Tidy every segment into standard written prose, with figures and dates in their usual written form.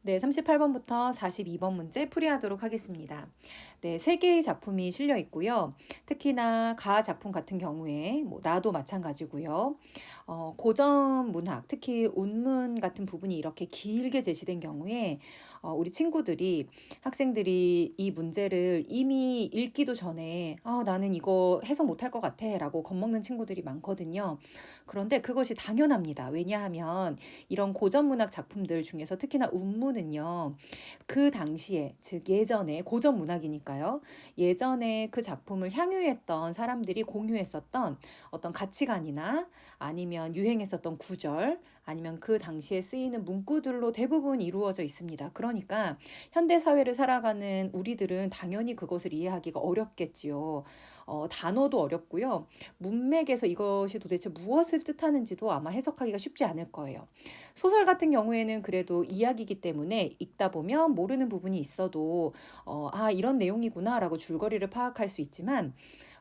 네, 38번부터 42번 문제 풀이하도록 하겠습니다. 네, 세 개의 작품이 실려 있고요. 특히나 가아 작품 같은 경우에 나도 마찬가지고요. 고전 문학, 특히 운문 같은 부분이 이렇게 길게 제시된 경우에 우리 친구들이 학생들이 이 문제를 이미 읽기도 전에 나는 이거 해석 못할 것 같아 라고 겁먹는 친구들이 많거든요. 그런데 그것이 당연합니다. 왜냐하면 이런 고전 문학 작품들 중에서 특히나 운문은요. 그 당시에 즉 예전에 고전 문학이니까요. 예전에 그 작품을 향유했던 사람들이 공유했었던 어떤 가치관이나 아니면 유행했었던 구절 아니면 그 당시에 쓰이는 문구들로 대부분 이루어져 있습니다. 그러니까 현대 사회를 살아가는 우리들은 당연히 그것을 이해하기가 어렵겠지요. 단어도 어렵고요. 문맥에서 이것이 도대체 무엇을 뜻하는지도 아마 해석하기가 쉽지 않을 거예요. 소설 같은 경우에는 그래도 이야기이기 때문에 읽다 보면 모르는 부분이 있어도 이런 내용이구나라고 줄거리를 파악할 수 있지만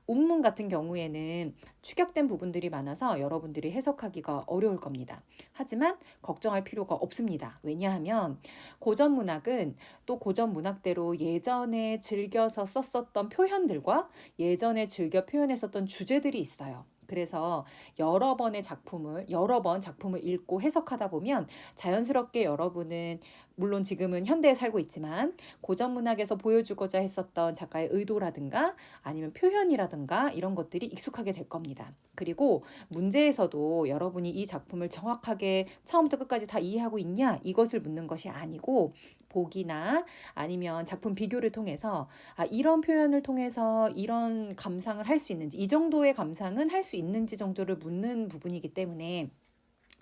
운문 같은 경우에는 축약된 부분들이 많아서 여러분들이 해석하기가 어려울 겁니다. 하지만 걱정할 필요가 없습니다. 왜냐하면 고전 문학은 또 고전 문학대로 예전에 즐겨서 썼었던 표현들과 예전에 즐겨 표현했었던 주제들이 있어요. 그래서 여러 번 작품을 읽고 해석하다 보면 자연스럽게 여러분은 물론 지금은 현대에 살고 있지만 고전 문학에서 보여주고자 했었던 작가의 의도라든가 아니면 표현이라든가 이런 것들이 익숙하게 될 겁니다. 그리고 문제에서도 여러분이 이 작품을 정확하게 처음부터 끝까지 다 이해하고 있냐 이것을 묻는 것이 아니고 보기나 아니면 작품 비교를 통해서 이런 표현을 통해서 이런 감상을 할 수 있는지 이 정도의 감상은 할 수 있는지 정도를 묻는 부분이기 때문에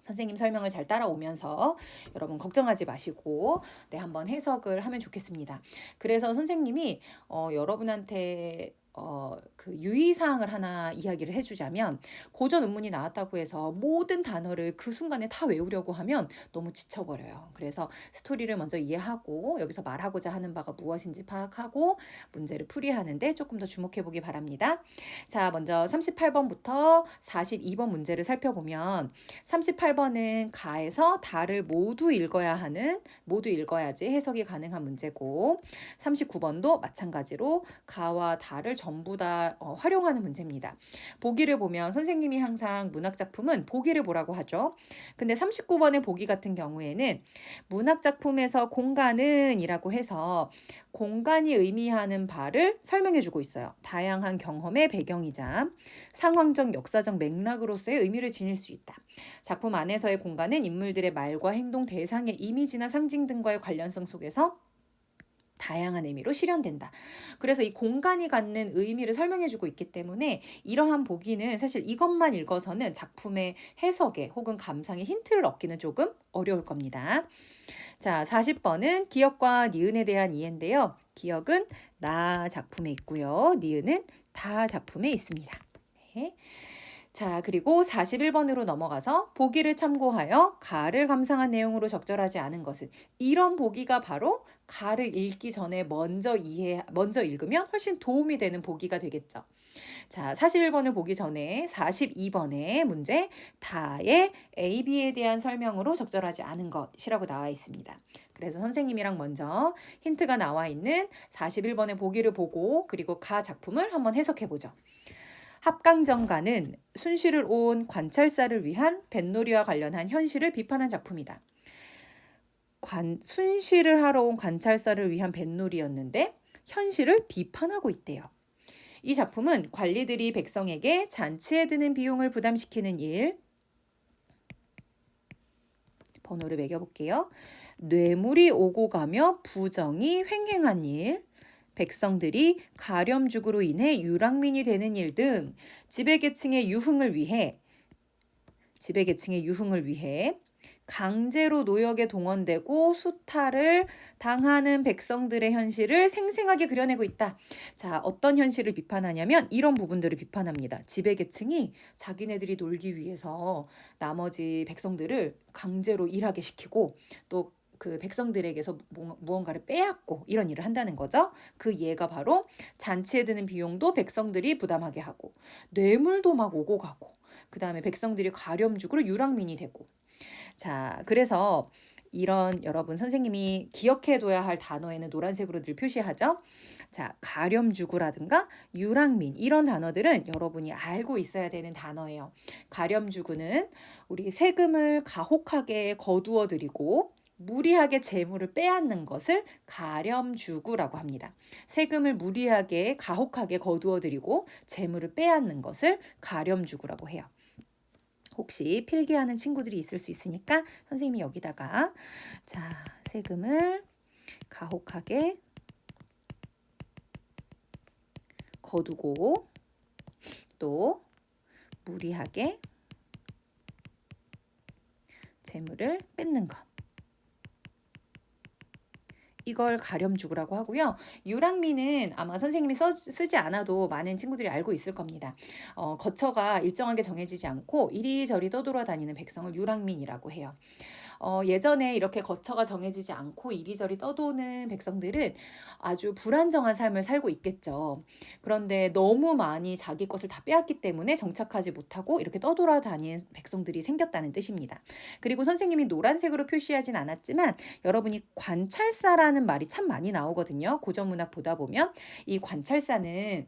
선생님 설명을 잘 따라오면서 여러분 걱정하지 마시고 한번 해석을 하면 좋겠습니다. 그래서 선생님이 여러분한테 그 유의사항을 하나 이야기를 해주자면 고전 운문이 나왔다고 해서 모든 단어를 그 순간에 다 외우려고 하면 너무 지쳐버려요. 그래서 스토리를 먼저 이해하고 여기서 말하고자 하는 바가 무엇인지 파악하고 문제를 풀이하는데 조금 더 주목해 보기 바랍니다. 자, 먼저 38번부터 42번 문제를 살펴보면 38번은 가에서 다를 모두 읽어야지 해석이 가능한 문제고 39번도 마찬가지로 가와 다를 전부 다 활용하는 문제입니다. 보기를 보면 선생님이 항상 문학작품은 보기를 보라고 하죠. 근데 39번의 보기 같은 경우에는 문학작품에서 공간은 이라고 해서 공간이 의미하는 바를 설명해주고 있어요. 다양한 경험의 배경이자 상황적 역사적 맥락으로서의 의미를 지닐 수 있다. 작품 안에서의 공간은 인물들의 말과 행동, 대상의 이미지나 상징 등과의 관련성 속에서 다양한 의미로 실현된다. 그래서 이 공간이 갖는 의미를 설명해주고 있기 때문에 이러한 보기는 사실 이것만 읽어서는 작품의 해석에 혹은 감상의 힌트를 얻기는 조금 어려울 겁니다. 자, 40번은 기억과 니은에 대한 이해인데요. 기억은 나 작품에 있고요. 니은은 다 작품에 있습니다. 네. 자, 그리고 41번으로 넘어가서 보기를 참고하여 가를 감상한 내용으로 적절하지 않은 것은 이런 보기가 바로 가를 읽기 전에 먼저 읽으면 훨씬 도움이 되는 보기가 되겠죠. 자, 41번을 보기 전에 42번의 문제 다의 A, B에 대한 설명으로 적절하지 않은 것이라고 나와 있습니다. 그래서 선생님이랑 먼저 힌트가 나와 있는 41번의 보기를 보고 그리고 가 작품을 한번 해석해 보죠. 합강정가는 순시를 온 관찰사를 위한 뱃놀이와 관련한 현실을 비판한 작품이다. 순시를 하러 온 관찰사를 위한 뱃놀이였는데 현실을 비판하고 있대요. 이 작품은 관리들이 백성에게 잔치에 드는 비용을 부담시키는 일, 번호를 매겨볼게요. 뇌물이 오고 가며 부정이 횡행한 일, 백성들이 가렴죽으로 인해 유랑민이 되는 일 등 지배계층의 유흥을 위해 강제로 노역에 동원되고 수탈을 당하는 백성들의 현실을 생생하게 그려내고 있다. 자, 어떤 현실을 비판하냐면 이런 부분들을 비판합니다. 지배계층이 자기네들이 놀기 위해서 나머지 백성들을 강제로 일하게 시키고 또 그 백성들에게서 무언가를 빼앗고 이런 일을 한다는 거죠. 그 예가 바로 잔치에 드는 비용도 백성들이 부담하게 하고 뇌물도 막 오고 가고 그 다음에 백성들이 가렴죽으로 유랑민이 되고 자, 그래서 이런 여러분 선생님이 기억해둬야 할 단어에는 노란색으로 늘 표시하죠. 자, 가렴주구라든가 유랑민 이런 단어들은 여러분이 알고 있어야 되는 단어예요. 가렴주구는 우리 세금을 가혹하게 거두어 드리고 무리하게 재물을 빼앗는 것을 가렴주구라고 합니다. 세금을 무리하게 가혹하게 거두어 드리고 재물을 빼앗는 것을 가렴주구라고 해요. 혹시 필기하는 친구들이 있을 수 있으니까 선생님이 여기다가 자, 세금을 가혹하게 거두고 또 무리하게 재물을 뺏는 것. 이걸 가렴주구라고 하고요. 유랑민은 아마 선생님이 쓰지 않아도 많은 친구들이 알고 있을 겁니다. 거처가 일정하게 정해지지 않고 이리저리 떠돌아다니는 백성을 유랑민이라고 해요. 예전에 이렇게 거처가 정해지지 않고 이리저리 떠도는 백성들은 아주 불안정한 삶을 살고 있겠죠. 그런데 너무 많이 자기 것을 다 빼앗기 때문에 정착하지 못하고 이렇게 떠돌아다니는 백성들이 생겼다는 뜻입니다. 그리고 선생님이 노란색으로 표시하진 않았지만 여러분이 관찰사라는 말이 참 많이 나오거든요. 고전문학 보다 보면 이 관찰사는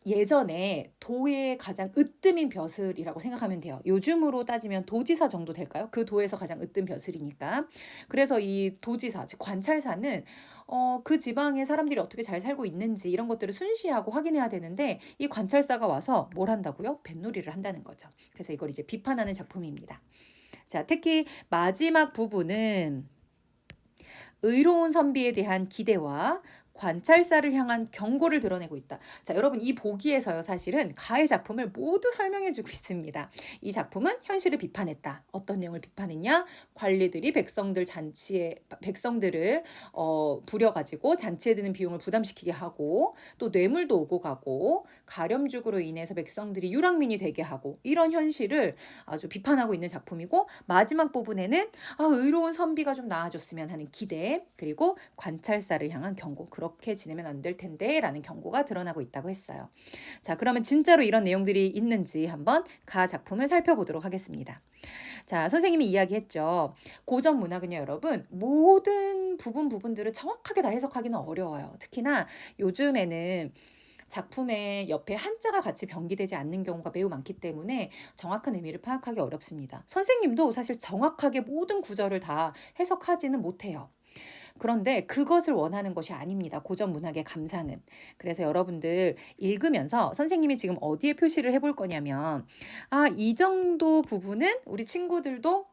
예전에 도의 가장 으뜸인 벼슬이라고 생각하면 돼요. 요즘으로 따지면 도지사 정도 될까요? 그 도에서 가장 으뜸 벼슬이니까. 그래서 이 도지사, 즉 관찰사는 그 지방의 사람들이 어떻게 잘 살고 있는지 이런 것들을 순시하고 확인해야 되는데 이 관찰사가 와서 뭘 한다고요? 뱃놀이를 한다는 거죠. 그래서 이걸 이제 비판하는 작품입니다. 자, 특히 마지막 부분은 의로운 선비에 대한 기대와 관찰사를 향한 경고를 드러내고 있다. 자, 여러분 이 보기에서요 사실은 가의 작품을 모두 설명해주고 있습니다. 이 작품은 현실을 비판했다. 어떤 내용을 비판했냐? 관리들이 백성들을 부려가지고 잔치에 드는 비용을 부담시키게 하고 또 뇌물도 오고 가고 가렴죽으로 인해서 백성들이 유랑민이 되게 하고 이런 현실을 아주 비판하고 있는 작품이고 마지막 부분에는 의로운 선비가 좀 나아졌으면 하는 기대 그리고 관찰사를 향한 경고 그렇게 지내면 안 될 텐데 라는 경고가 드러나고 있다고 했어요. 자, 그러면 진짜로 이런 내용들이 있는지 한번 가 작품을 살펴보도록 하겠습니다. 자, 선생님이 이야기했죠. 고전 문학은요, 여러분, 모든 부분들을 정확하게 다 해석하기는 어려워요. 특히나 요즘에는 작품의 옆에 한자가 같이 병기되지 않는 경우가 매우 많기 때문에 정확한 의미를 파악하기 어렵습니다. 선생님도 사실 정확하게 모든 구절을 다 해석하지는 못해요. 그런데 그것을 원하는 것이 아닙니다. 고전 문학의 감상은. 그래서 여러분들 읽으면서 선생님이 지금 어디에 표시를 해볼 거냐면 이 정도 부분은 우리 친구들도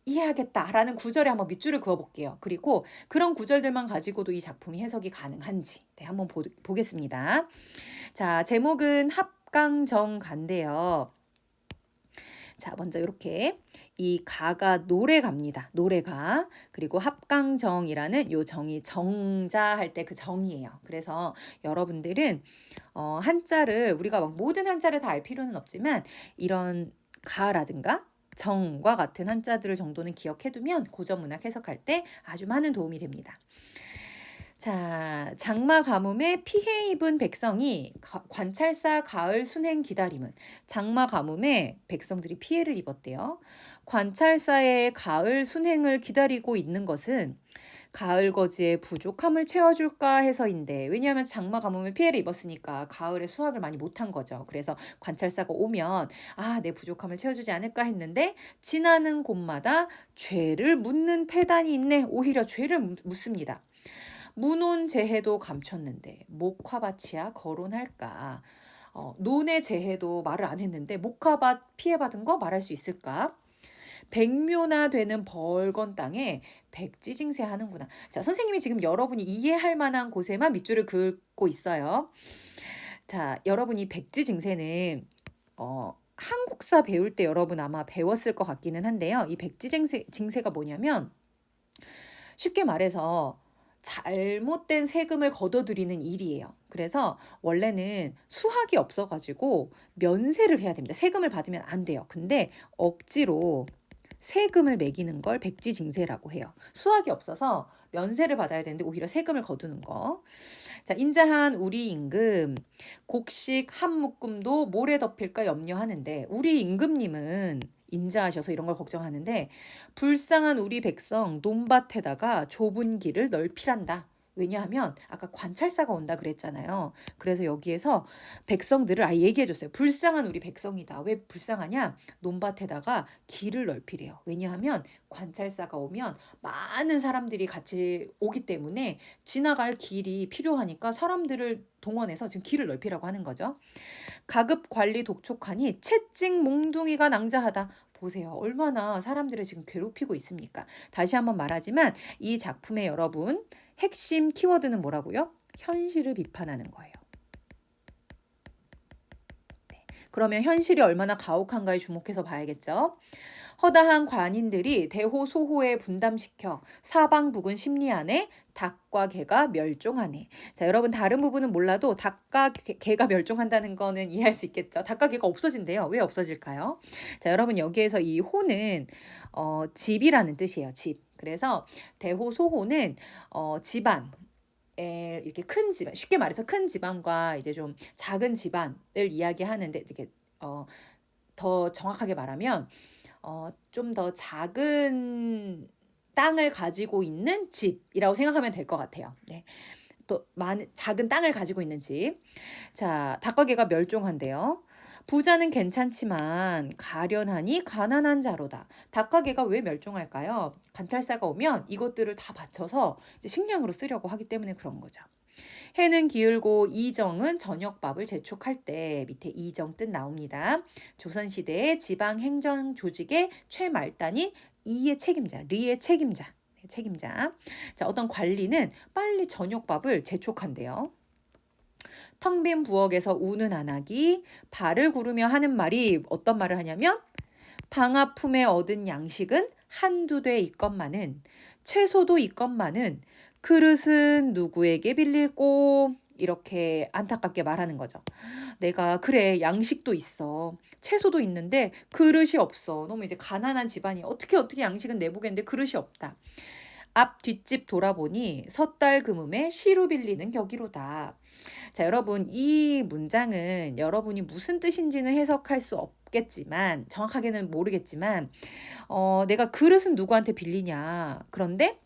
이해하겠다라는 구절에 한번 밑줄을 그어볼게요. 그리고 그런 구절들만 가지고도 이 작품이 해석이 가능한지 한번 보겠습니다. 자, 제목은 합강정가인데요. 자, 먼저 이렇게 이 가가 노래가입니다. 노래가. 그리고 합강정이라는 요 정이 정자 할 때 그 정이에요. 그래서 여러분들은 한자를 우리가 막 모든 한자를 다 알 필요는 없지만 이런 가라든가 정과 같은 한자들 정도는 기억해두면 고전 문학 해석할 때 아주 많은 도움이 됩니다. 자, 장마 가뭄에 피해 입은 백성이 관찰사 가을 순행 기다림은 장마 가뭄에 백성들이 피해를 입었대요. 관찰사의 가을 순행을 기다리고 있는 것은 가을 거지의 부족함을 채워줄까 해서인데 왜냐하면 장마 가뭄에 피해를 입었으니까 가을에 수확을 많이 못한 거죠. 그래서 관찰사가 오면 내 부족함을 채워주지 않을까 했는데 지나는 곳마다 죄를 묻는 패단이 있네. 오히려 죄를 묻습니다. 문혼 재해도 감췄는데 목화밭이야 거론할까? 논의 재해도 말을 안 했는데 목화밭 피해받은 거 말할 수 있을까? 백묘나 되는 벌건 땅에 백지징세 하는구나. 자, 선생님이 지금 여러분이 이해할 만한 곳에만 밑줄을 긋고 있어요. 자, 여러분이 백지징세는 한국사 배울 때 여러분 아마 배웠을 것 같기는 한데요. 이 백지징세가 뭐냐면 쉽게 말해서 잘못된 세금을 걷어들이는 일이에요. 그래서 원래는 수학이 없어가지고 면세를 해야 됩니다. 세금을 받으면 안 돼요. 근데 억지로 세금을 매기는 걸 백지징세라고 해요. 수학이 없어서 면세를 받아야 되는데 오히려 세금을 거두는 거. 자, 인자한 우리 임금 곡식 한 묶음도 모래 덮일까 염려하는데 우리 임금님은 인자하셔서 이런 걸 걱정하는데 불쌍한 우리 백성 논밭에다가 좁은 길을 넓히란다. 왜냐하면 아까 관찰사가 온다 그랬잖아요. 그래서 여기에서 백성들을 아예 얘기해 줬어요. 불쌍한 우리 백성이다. 왜 불쌍하냐? 논밭에다가 길을 넓히래요. 왜냐하면 관찰사가 오면 많은 사람들이 같이 오기 때문에 지나갈 길이 필요하니까 사람들을 동원해서 지금 길을 넓히라고 하는 거죠. 가급 관리 독촉하니 채찍 몽둥이가 낭자하다. 보세요. 얼마나 사람들을 지금 괴롭히고 있습니까? 다시 한번 말하지만 이 작품의 여러분 핵심 키워드는 뭐라고요? 현실을 비판하는 거예요. 그러면 현실이 얼마나 가혹한가에 주목해서 봐야겠죠. 허다한 관인들이 대호소호에 분담시켜 사방북은 심리 안에 닭과 개가 멸종하네. 자, 여러분 다른 부분은 몰라도 닭과 개가 멸종한다는 거는 이해할 수 있겠죠. 닭과 개가 없어진대요. 왜 없어질까요? 자, 여러분 여기에서 이 호는 집이라는 뜻이에요. 집. 그래서 대호소호는 집안, 이렇게 큰 집안, 쉽게 말해서 큰 집안과 이제 좀 작은 집안을 이야기하는데 이게 더 정확하게 말하면 좀 더 작은 땅을 가지고 있는 집이라고 생각하면 될 것 같아요. 네. 또 작은 땅을 가지고 있는 집. 자, 닭과 개가 멸종한대요. 부자는 괜찮지만 가련하니 가난한 자로다. 닭과 개가 왜 멸종할까요? 관찰사가 오면 이것들을 다 바쳐서 이제 식량으로 쓰려고 하기 때문에 그런 거죠. 해는 기울고 이정은 저녁밥을 재촉할 때 밑에 이정 뜻 나옵니다. 조선시대의 지방행정 조직의 최말단인 이의 책임자, 리의 책임자. 책임자. 자, 어떤 관리는 빨리 저녁밥을 재촉한대요. 텅 빈 부엌에서 우는 안하기, 발을 구르며 하는 말이 어떤 말을 하냐면 방아품에 얻은 양식은 한두 대 있건만은 채소도 있건만은 그릇은 누구에게 빌릴꼬 이렇게 안타깝게 말하는 거죠. 내가 그래 양식도 있어 채소도 있는데 그릇이 없어. 너무 이제 가난한 집안이 어떻게 양식은 내보겠는데 그릇이 없다. 앞 뒷집 돌아보니 섣달 금음에 시루 빌리는 격이로다. 자, 여러분 이 문장은 여러분이 무슨 뜻인지는 해석할 수 없겠지만 정확하게는 모르겠지만 내가 그릇은 누구한테 빌리냐. 그런데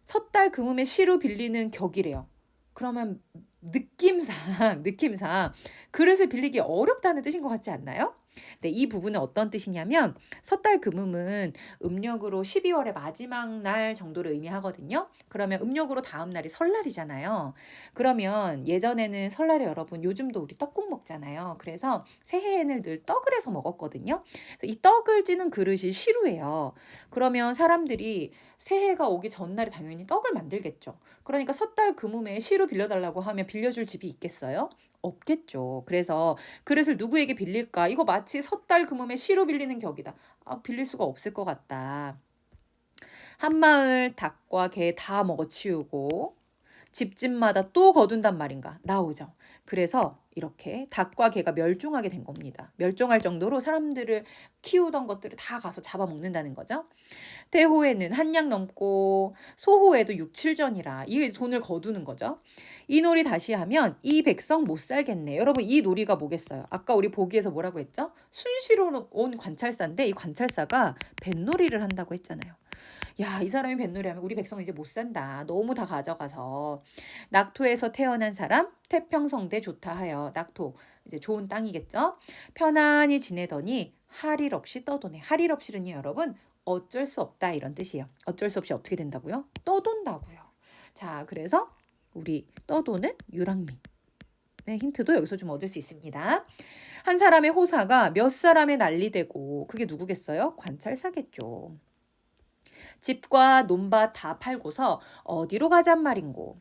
섣달 금음에 시루 빌리는 격이래요. 그러면 느낌상 그릇을 빌리기 어렵다는 뜻인 것 같지 않나요? 네, 이 부분은 어떤 뜻이냐면 섣달 금음은 음력으로 12월의 마지막 날 정도를 의미하거든요. 그러면 음력으로 다음 날이 설날이잖아요. 그러면 예전에는 설날에 여러분 요즘도 우리 떡국 먹잖아요. 그래서 새해에는 늘 떡을 해서 먹었거든요. 이 떡을 찌는 그릇이 시루예요. 그러면 사람들이 새해가 오기 전날에 당연히 떡을 만들겠죠. 그러니까 섣달 금음에 시루 빌려달라고 하면 빌려줄 집이 있겠어요? 없겠죠. 그래서 그릇을 누구에게 빌릴까? 이거 마치 섣달 금음에 시루 빌리는 격이다. 빌릴 수가 없을 것 같다. 한마을 닭과 개 다 먹어치우고 집집마다 또 거둔단 말인가? 나오죠. 그래서 이렇게 닭과 개가 멸종하게 된 겁니다. 멸종할 정도로 사람들을 키우던 것들을 다 가서 잡아먹는다는 거죠. 대호에는 한양 넘고 소호에도 6, 7전이라 이 돈을 거두는 거죠. 이 놀이 다시 하면 이 백성 못 살겠네. 여러분 이 놀이가 뭐겠어요? 아까 우리 보기에서 뭐라고 했죠? 순시로 온 관찰사인데 이 관찰사가 뱃놀이를 한다고 했잖아요. 야, 이 사람이 뱃놀이하면 우리 백성 이제 못 산다. 너무 다 가져가서. 낙토에서 태어난 사람 태평성대 좋다 하여. 낙토 이제 좋은 땅이겠죠. 편안히 지내더니 할 일 없이 떠도네. 할 일 없이는요 여러분 어쩔 수 없다 이런 뜻이에요. 어쩔 수 없이 어떻게 된다고요? 떠돈다고요. 자, 그래서 우리 떠도는 유랑민. 네, 힌트도 여기서 좀 얻을 수 있습니다. 한 사람의 호사가 몇 사람의 난리되고 그게 누구겠어요? 관찰사겠죠. 집과 논밭 다 팔고서 어디로 가잔 말인고.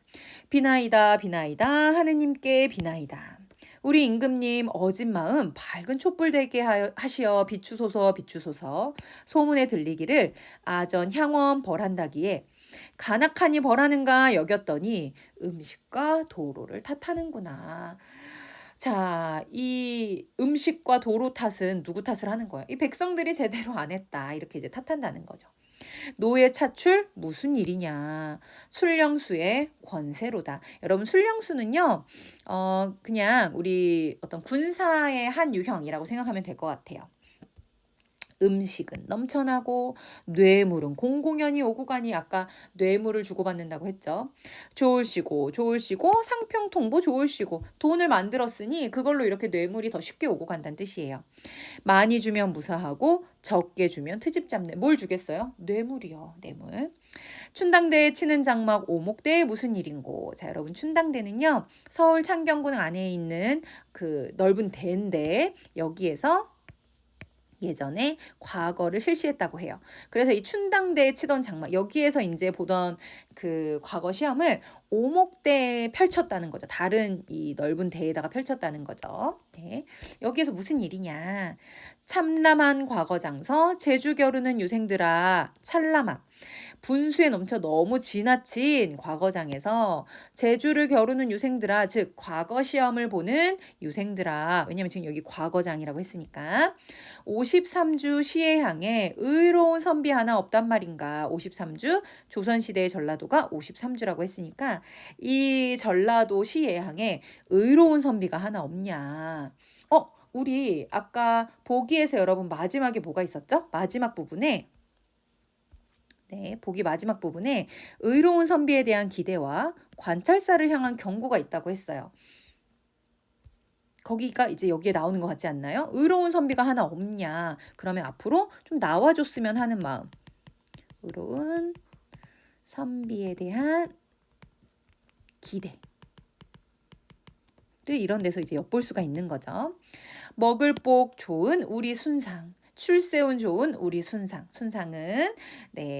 비나이다 비나이다 하느님께 비나이다. 우리 임금님 어진 마음 밝은 촛불 되게 하시어 비추소서 비추소서. 소문에 들리기를 아전 향원 벌한다기에 간악하니 벌하는가 여겼더니 음식과 도로를 탓하는구나. 자, 이 음식과 도로 탓은 누구 탓을 하는 거야? 이 백성들이 제대로 안 했다. 이렇게 이제 탓한다는 거죠. 노예 차출 무슨 일이냐. 술령수의 권세로다. 여러분 술령수는요. 그냥 우리 어떤 군사의 한 유형이라고 생각하면 될 것 같아요. 음식은 넘쳐나고 뇌물은 공공연히 오고 가니 아까 뇌물을 주고받는다고 했죠. 좋을시고 좋을시고 상평통보 좋을시고 돈을 만들었으니 그걸로 이렇게 뇌물이 더 쉽게 오고 간다는 뜻이에요. 많이 주면 무사하고 적게 주면 트집 잡네. 뭘 주겠어요? 뇌물이요. 뇌물. 춘당대에 치는 장막 오목대에 무슨 일인고. 자, 여러분 춘당대는요. 서울 창경궁 안에 있는 그 넓은 대인데 여기에서 예전에 과거를 실시했다고 해요. 그래서 이 춘당대에 치던 장막 여기에서 이제 보던 그 과거 시험을 오목대에 펼쳤다는 거죠. 다른 이 넓은 대에다가 펼쳤다는 거죠. 네. 여기에서 무슨 일이냐. 참람한 과거 장서 제주 겨루는 유생들아 찰람함. 분수에 넘쳐 너무 지나친 과거장에서 제주를 겨루는 유생들아, 즉 과거 시험을 보는 유생들아. 왜냐면 지금 여기 과거장이라고 했으니까. 53주 시에 향해 의로운 선비 하나 없단 말인가. 53주 조선시대의 전라도가 53주라고 했으니까 이 전라도 시에 향해 의로운 선비가 하나 없냐. 우리 아까 보기에서 여러분 마지막에 뭐가 있었죠? 마지막 부분에 보기 마지막 부분에 의로운 선비에 대한 기대와 관찰사를 향한 경고가 있다고 했어요. 거기가 이제 여기에 나오는 것 같지 않나요? 의로운 선비가 하나 없냐. 그러면 앞으로 좀 나와줬으면 하는 마음. 의로운 선비에 대한 기대를 이런 데서 이제 엿볼 수가 있는 거죠. 먹을 복 좋은 우리 순상. 출세운 좋은 우리 순상. 순상은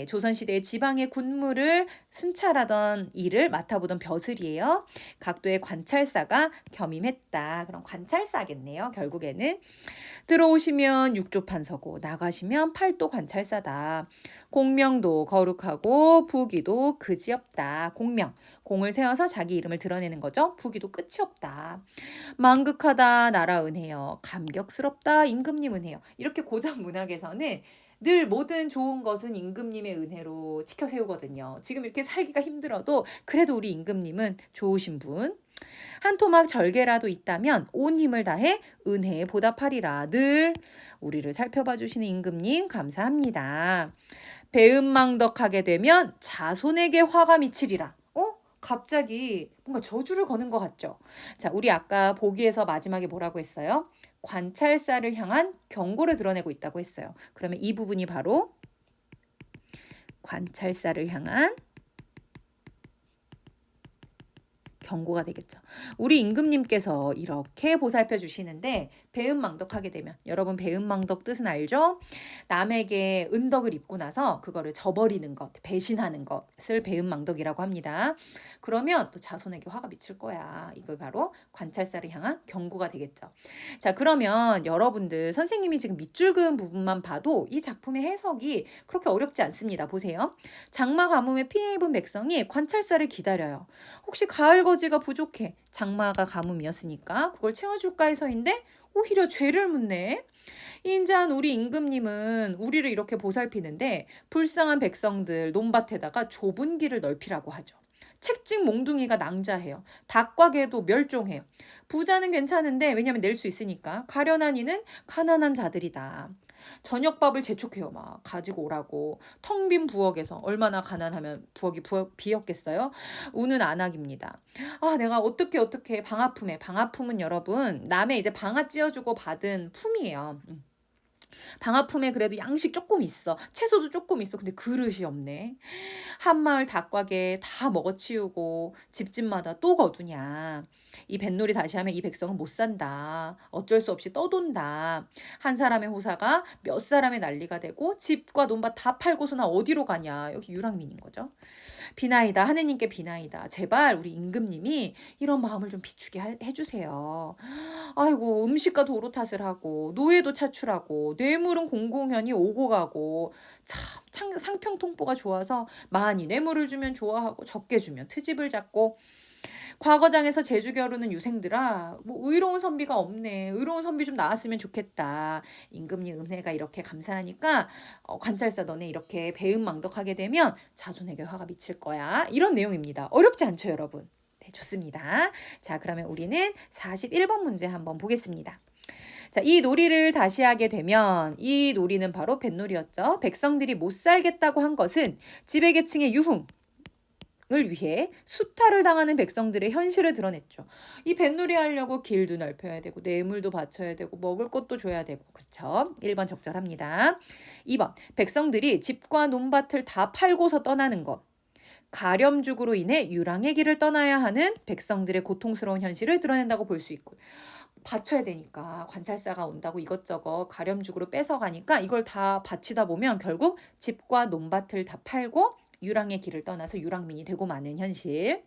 조선시대 지방의 군무를 순찰하던 일을 맡아보던 벼슬이에요. 각도의 관찰사가 겸임했다. 그럼 관찰사겠네요. 결국에는. 들어오시면 육조판 서고 나가시면 팔도 관찰사다. 공명도 거룩하고 부기도 그지없다. 공명. 공을 세워서 자기 이름을 드러내는 거죠. 부기도 끝이 없다. 만극하다 나라 은혜여. 감격스럽다 임금님 은혜여. 이렇게 고전 문학에서는 늘 모든 좋은 것은 임금님의 은혜로 지켜 세우거든요. 지금 이렇게 살기가 힘들어도 그래도 우리 임금님은 좋으신 분. 한 토막 절개라도 있다면 온 힘을 다해 은혜에 보답하리라. 늘 우리를 살펴봐 주시는 임금님 감사합니다. 배은망덕하게 되면 자손에게 화가 미치리라. 갑자기 뭔가 저주를 거는 것 같죠? 자, 우리 아까 보기에서 마지막에 뭐라고 했어요? 관찰사를 향한 경고를 드러내고 있다고 했어요. 그러면 이 부분이 바로 관찰사를 향한 경고가 되겠죠. 우리 임금님께서 이렇게 보살펴 주시는데 배은망덕하게 되면 여러분 배은망덕 뜻은 알죠? 남에게 은덕을 입고 나서 그거를 저버리는 것, 배신하는 것을 배은망덕이라고 합니다. 그러면 또 자손에게 화가 미칠 거야. 이거 바로 관찰사를 향한 경고가 되겠죠. 자, 그러면 여러분들 선생님이 지금 밑줄 그은 부분만 봐도 이 작품의 해석이 그렇게 어렵지 않습니다. 보세요. 장마 가뭄에 피해 입은 백성이 관찰사를 기다려요. 혹시 가을 거지가 부족해. 장마가 가뭄이었으니까 그걸 채워줄까 해서인데 오히려 죄를 묻네. 인자한 우리 임금님은 우리를 이렇게 보살피는데 불쌍한 백성들 논밭에다가 좁은 길을 넓히라고 하죠. 책찍 몽둥이가 낭자해요. 닭과 개도 멸종해요. 부자는 괜찮은데 왜냐면 낼 수 있으니까 가련한 이는 가난한 자들이다. 저녁밥을 재촉해요. 막 가지고 오라고. 텅 빈 부엌에서 얼마나 가난하면 부엌이 비었겠어요? 우는 안악입니다. 내가 어떻게 방아품은 여러분 남의 이제 방아 찧어주고 받은 품이에요. 방아품에 그래도 양식 조금 있어. 채소도 조금 있어. 근데 그릇이 없네. 한마을 닭과개 다 먹어치우고 집집마다 또 거두냐. 이 뱃놀이 다시 하면 이 백성은 못 산다. 어쩔 수 없이 떠돈다. 한 사람의 호사가 몇 사람의 난리가 되고 집과 논밭 다 팔고서나 어디로 가냐. 여기 유랑민인 거죠. 비나이다. 하느님께 비나이다. 제발 우리 임금님이 이런 마음을 좀 비추게 해주세요. 아이고 음식과 도로 탓을 하고 노예도 차출하고 뇌물은 공공연히 오고 가고 참 상평통보가 좋아서 많이 뇌물을 주면 좋아하고 적게 주면 트집을 잡고 과거장에서 제주 겨루는 유생들아 뭐 의로운 선비가 없네. 의로운 선비 좀 나왔으면 좋겠다. 임금님 은혜가 이렇게 감사하니까 관찰사 너네 이렇게 배은망덕하게 되면 자손에게 화가 미칠 거야. 이런 내용입니다. 어렵지 않죠 여러분? 네, 좋습니다. 자, 그러면 우리는 41번 문제 한번 보겠습니다. 자, 이 놀이를 다시 하게 되면 이 놀이는 바로 뱃놀이였죠. 백성들이 못 살겠다고 한 것은 지배계층의 유흥, 을 위해 수탈을 당하는 백성들의 현실을 드러냈죠. 이 뱃놀이 하려고 길도 넓혀야 되고 뇌물도 바쳐야 되고 먹을 것도 줘야 되고 그렇죠. 1번 적절합니다. 2번 백성들이 집과 논밭을 다 팔고서 떠나는 것. 가렴죽으로 인해 유랑의 길을 떠나야 하는 백성들의 고통스러운 현실을 드러낸다고 볼 수 있고 바쳐야 되니까 관찰사가 온다고 이것저것 가렴죽으로 뺏어가니까 이걸 다 바치다 보면 결국 집과 논밭을 다 팔고 유랑의 길을 떠나서 유랑민이 되고 마는 현실.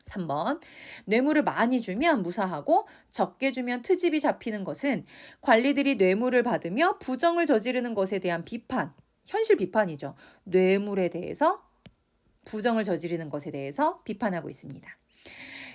3번 뇌물을 많이 주면 무사하고 적게 주면 트집이 잡히는 것은 관리들이 뇌물을 받으며 부정을 저지르는 것에 대한 비판, 현실 비판이죠. 뇌물에 대해서 부정을 저지르는 것에 대해서 비판하고 있습니다.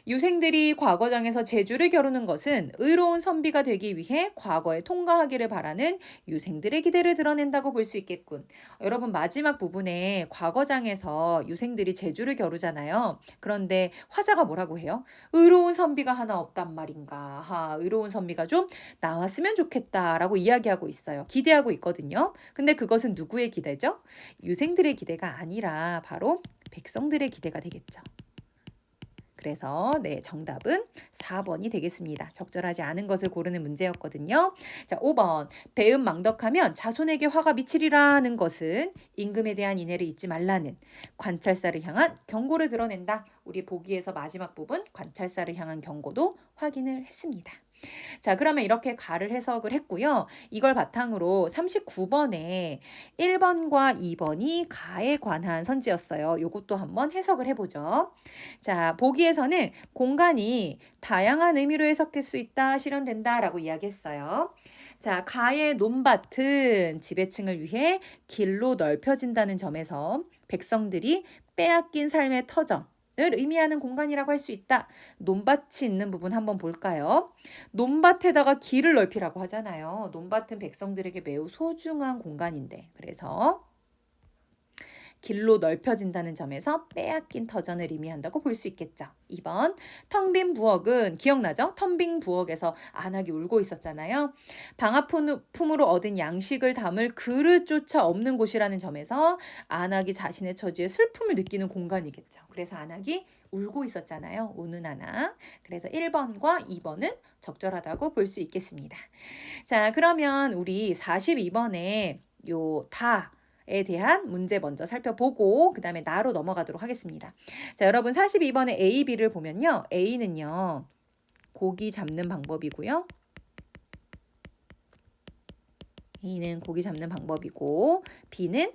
유생들이 과거장에서 제주를 겨루는 것은 의로운 선비가 되기 위해 과거에 통과하기를 바라는 유생들의 기대를 드러낸다고 볼 수 있겠군. 여러분 마지막 부분에 과거장에서 유생들이 제주를 겨루잖아요. 그런데 화자가 뭐라고 해요? 의로운 선비가 하나 없단 말인가. 의로운 선비가 좀 나왔으면 좋겠다라고 이야기하고 있어요. 기대하고 있거든요. 근데 그것은 누구의 기대죠? 유생들의 기대가 아니라 바로 백성들의 기대가 되겠죠. 그래서 네, 정답은 4번이 되겠습니다. 적절하지 않은 것을 고르는 문제였거든요. 자, 5번. 배은망덕하면 자손에게 화가 미치리라는 것은 임금에 대한 인애를 잊지 말라는 관찰사를 향한 경고를 드러낸다. 우리 보기에서 마지막 부분 관찰사를 향한 경고도 확인을 했습니다. 자, 그러면 이렇게 가를 해석을 했고요. 이걸 바탕으로 39번에 1번과 2번이 가에 관한 선지였어요. 이것도 한번 해석을 해보죠. 자, 보기에서는 공간이 다양한 의미로 해석될 수 있다, 실현된다라고 이야기했어요. 자, 가의 논밭은 지배층을 위해 길로 넓혀진다는 점에서 백성들이 빼앗긴 삶의 터전, 을 의미하는 공간이라고 할 수 있다. 논밭이 있는 부분 한번 볼까요? 논밭에다가 길을 넓히라고 하잖아요. 논밭은 백성들에게 매우 소중한 공간인데 그래서 길로 넓혀진다는 점에서 빼앗긴 터전을 의미한다고 볼 수 있겠죠. 2번 텅 빈 부엌은 기억나죠? 텅 빈 부엌에서 안악이 울고 있었잖아요. 방아품으로 얻은 양식을 담을 그릇조차 없는 곳이라는 점에서 안악이 자신의 처지에 슬픔을 느끼는 공간이겠죠. 그래서 안악이 울고 있었잖아요. 우는 안악. 그래서 1번과 2번은 적절하다고 볼 수 있겠습니다. 자, 그러면 우리 42번에 요 에 대한 문제 먼저 살펴보고 그 다음에 나로 넘어가도록 하겠습니다. 자, 여러분 42번의 A, B를 보면요. A는요. 고기 잡는 방법이고요. A는 고기 잡는 방법이고 B는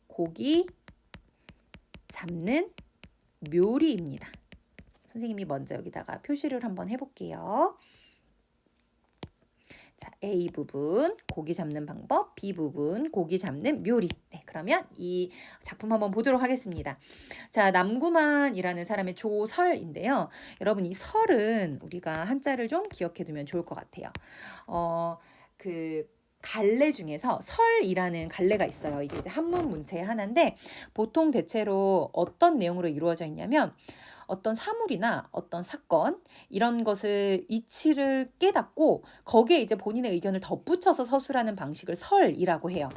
고기 잡는 묘리입니다. 선생님이 먼저 여기다가 표시를 한번 해볼게요. 자, A 부분 고기 잡는 방법, B 부분 고기 잡는 묘리. 네, 그러면 이 작품 한번 보도록 하겠습니다. 자, 남구만이라는 사람의 조설인데요. 여러분 이 설은 우리가 한자를 좀 기억해 두면 좋을 것 같아요. 그 갈래 중에서 설이라는 갈래가 있어요. 이게 이제 한문 문체의 하나인데 보통 대체로 어떤 내용으로 이루어져 있냐면 어떤 사물이나 어떤 사건 이런 것을 이치를 깨닫고 거기에 이제 본인의 의견을 덧붙여서 서술하는 방식을 설이라고 해요.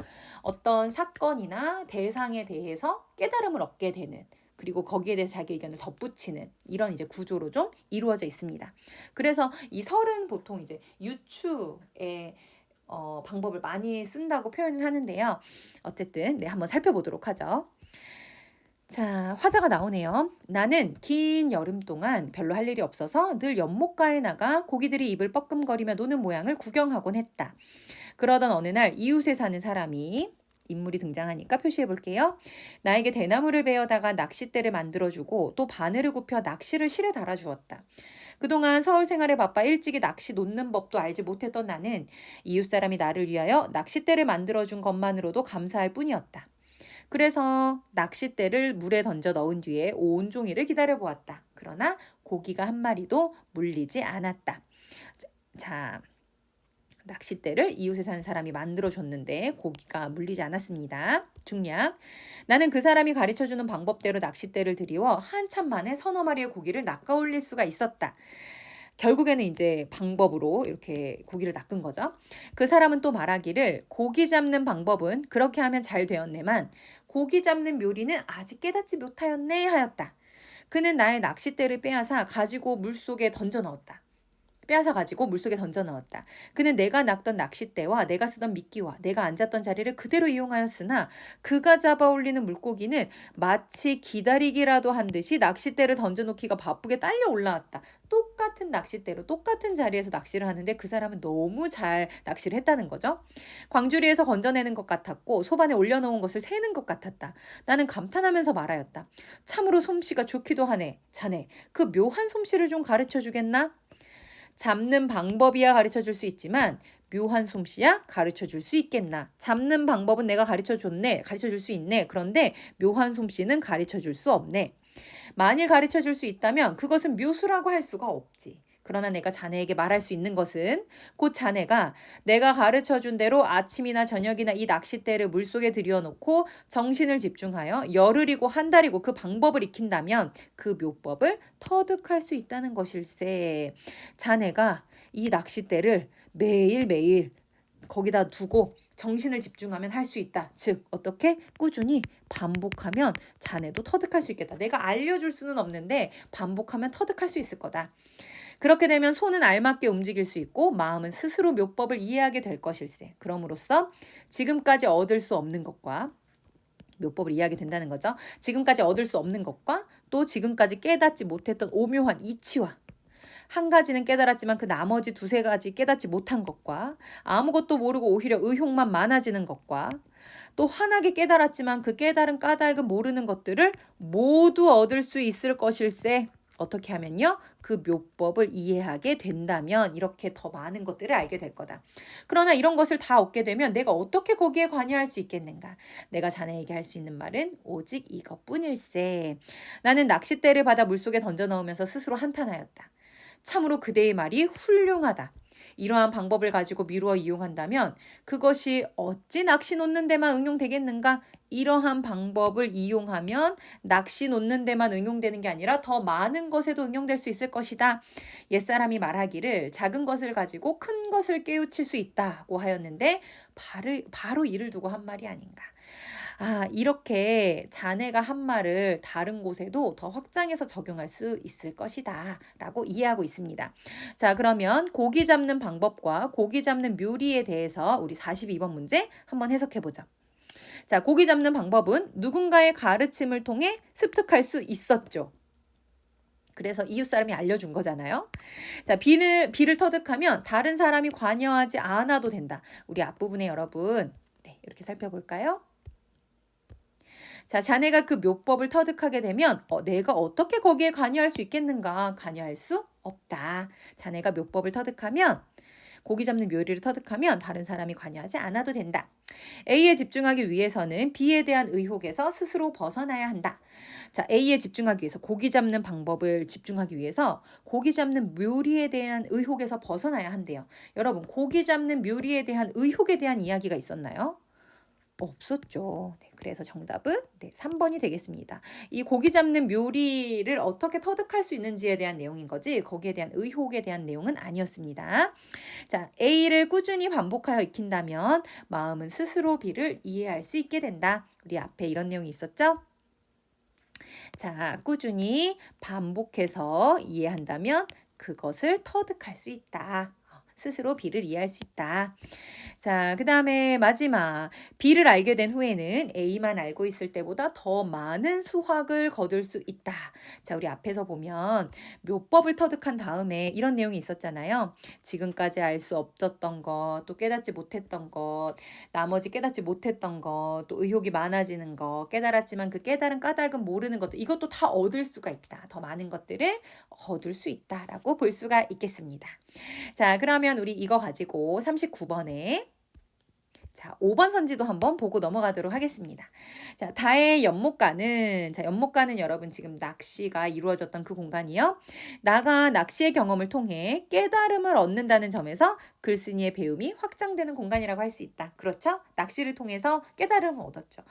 어떤 사건이나 대상에 대해서 깨달음을 얻게 되는 그리고 거기에 대해서 자기 의견을 덧붙이는 이런 이제 구조로 좀 이루어져 있습니다. 그래서 이 설은 보통 이제 유추의 방법을 많이 쓴다고 표현을 하는데요. 어쨌든 네, 한번 살펴보도록 하죠. 자, 화자가 나오네요. 나는 긴 여름 동안 별로 할 일이 없어서 늘 연못가에 나가 고기들이 입을 뻐끔거리며 노는 모양을 구경하곤 했다. 그러던 어느 날 이웃에 사는 사람이 인물이 등장하니까 표시해 볼게요. 나에게 대나무를 베어다가 낚싯대를 만들어주고 또 바늘을 굽혀 낚시를 실에 달아주었다. 그동안 서울 생활에 바빠 일찍이 낚시 놓는 법도 알지 못했던 나는 이웃 사람이 나를 위하여 낚싯대를 만들어준 것만으로도 감사할 뿐이었다. 그래서 낚싯대를 물에 던져 넣은 뒤에 온종일을 기다려보았다. 그러나 고기가 한 마리도 물리지 않았다. 자, 낚싯대를 이웃에 사는 사람이 만들어줬는데 고기가 물리지 않았습니다. 중략. 나는 그 사람이 가르쳐주는 방법대로 낚싯대를 들이워 한참 만에 서너 마리의 고기를 낚아올릴 수가 있었다. 결국에는 이제 방법으로 이렇게 고기를 낚은 거죠. 그 사람은 또 말하기를 고기 잡는 방법은 그렇게 하면 잘 되었네만 고기 잡는 묘리는 아직 깨닫지 못하였네 하였다. 그는 나의 낚싯대를 빼앗아 가지고 물속에 던져 넣었다. 빼앗아 가지고 물속에 던져 넣었다. 그는 내가 낚던 낚싯대와 내가 쓰던 미끼와 내가 앉았던 자리를 그대로 이용하였으나 그가 잡아 올리는 물고기는 마치 기다리기라도 한 듯이 낚싯대를 던져놓기가 바쁘게 딸려 올라왔다. 똑같은 낚싯대로 똑같은 자리에서 낚시를 하는데 그 사람은 너무 잘 낚시를 했다는 거죠. 광주리에서 건져내는 것 같았고 소반에 올려놓은 것을 세는 것 같았다. 나는 감탄하면서 말하였다. 참으로 솜씨가 좋기도 하네. 자네 그 묘한 솜씨를 좀 가르쳐 주겠나? 잡는 방법이야 가르쳐 줄 수 있지만 묘한 솜씨야 가르쳐 줄 수 있겠나? 잡는 방법은 내가 가르쳐 줬네. 가르쳐 줄 수 있네. 그런데 묘한 솜씨는 가르쳐 줄 수 없네. 만일 가르쳐 줄 수 있다면 그것은 묘수라고 할 수가 없지. 그러나 내가 자네에게 말할 수 있는 것은 곧 자네가 내가 가르쳐 준 대로 아침이나 저녁이나 이 낚싯대를 물속에 들여놓고 정신을 집중하여 열흘이고 한 달이고 그 방법을 익힌다면 그 묘법을 터득할 수 있다는 것일세. 자네가 이 낚싯대를 매일매일 거기다 두고 정신을 집중하면 할 수 있다. 즉 어떻게 꾸준히 반복하면 자네도 터득할 수 있겠다. 내가 알려줄 수는 없는데 반복하면 터득할 수 있을 거다. 그렇게 되면 손은 알맞게 움직일 수 있고 마음은 스스로 묘법을 이해하게 될 것일세. 그럼으로써 지금까지 얻을 수 없는 것과 묘법을 이해하게 된다는 거죠. 지금까지 얻을 수 없는 것과 또 지금까지 깨닫지 못했던 오묘한 이치와 한 가지는 깨달았지만 그 나머지 두세 가지 깨닫지 못한 것과 아무것도 모르고 오히려 의욕만 많아지는 것과 또 환하게 깨달았지만 그 깨달은 까닭은 모르는 것들을 모두 얻을 수 있을 것일세. 어떻게 하면요? 그 묘법을 이해하게 된다면 이렇게 더 많은 것들을 알게 될 거다. 그러나 이런 것을 다 얻게 되면 내가 어떻게 거기에 관여할 수 있겠는가? 내가 자네에게 할 수 있는 말은 오직 이것뿐일세. 나는 낚싯대를 받아 물속에 던져 넣으면서 스스로 한탄하였다. 참으로 그대의 말이 훌륭하다. 이러한 방법을 가지고 미루어 이용한다면 그것이 어찌 낚시 놓는 데만 응용되겠는가? 이러한 방법을 이용하면 낚시 놓는 데만 응용되는 게 아니라 더 많은 것에도 응용될 수 있을 것이다. 옛사람이 말하기를 작은 것을 가지고 큰 것을 깨우칠 수 있다고 하였는데 바로 이를 두고 한 말이 아닌가. 이렇게 자네가 한 말을 다른 곳에도 더 확장해서 적용할 수 있을 것이다 라고 이해하고 있습니다. 자, 그러면 고기 잡는 방법과 고기 잡는 묘리에 대해서 우리 42번 문제 한번 해석해 보죠. 자, 고기 잡는 방법은 누군가의 가르침을 통해 습득할 수 있었죠. 그래서 이웃 사람이 알려준 거잖아요. 자, 비를 터득하면 다른 사람이 관여하지 않아도 된다. 우리 앞부분에 여러분, 네, 이렇게 살펴볼까요? 자, 자네가 그 묘법을 터득하게 되면 내가 어떻게 거기에 관여할 수 있겠는가? 관여할 수 없다. 자네가 묘법을 터득하면 고기 잡는 묘리를 터득하면 다른 사람이 관여하지 않아도 된다. A에 집중하기 위해서는 B에 대한 의혹에서 스스로 벗어나야 한다. 자, A에 집중하기 위해서 고기 잡는 방법을 집중하기 위해서 고기 잡는 묘리에 대한 의혹에서 벗어나야 한대요. 여러분, 고기 잡는 묘리에 대한 의혹에 대한 이야기가 있었나요? 없었죠. 네, 그래서 정답은 3번이 되겠습니다. 이 고기 잡는 묘리를 어떻게 터득할 수 있는지에 대한 내용인 거지 거기에 대한 의혹에 대한 내용은 아니었습니다. 자, A를 꾸준히 반복하여 익힌다면 마음은 스스로 B를 이해할 수 있게 된다. 우리 앞에 이런 내용이 있었죠? 자, 꾸준히 반복해서 이해한다면 그것을 터득할 수 있다. 스스로 B를 이해할 수 있다. 자, 그 다음에 마지막 B를 알게 된 후에는 A만 알고 있을 때보다 더 많은 수확을 거둘 수 있다. 자, 우리 앞에서 보면 묘법을 터득한 다음에 이런 내용이 있었잖아요. 지금까지 알 수 없었던 것, 또 깨닫지 못했던 것, 나머지 깨닫지 못했던 것, 또 의욕이 많아지는 것, 깨달았지만 그 깨달은 까닭은 모르는 것들, 이것도 다 얻을 수가 있다. 더 많은 것들을 거둘 수 있다라고 볼 수가 있겠습니다. 자, 그러면 우리 이거 가지고 39번에 자, 5번 선지도 한번 보고 넘어가도록 하겠습니다. 자, 다의 연못가는 연못가는 여러분 지금 낚시가 이루어졌던 그 공간이요. 나가 낚시의 경험을 통해 깨달음을 얻는다는 점에서 글쓴이의 배움이 확장되는 공간이라고 할 수 있다. 그렇죠? 낚시를 통해서 깨달음을 얻었죠.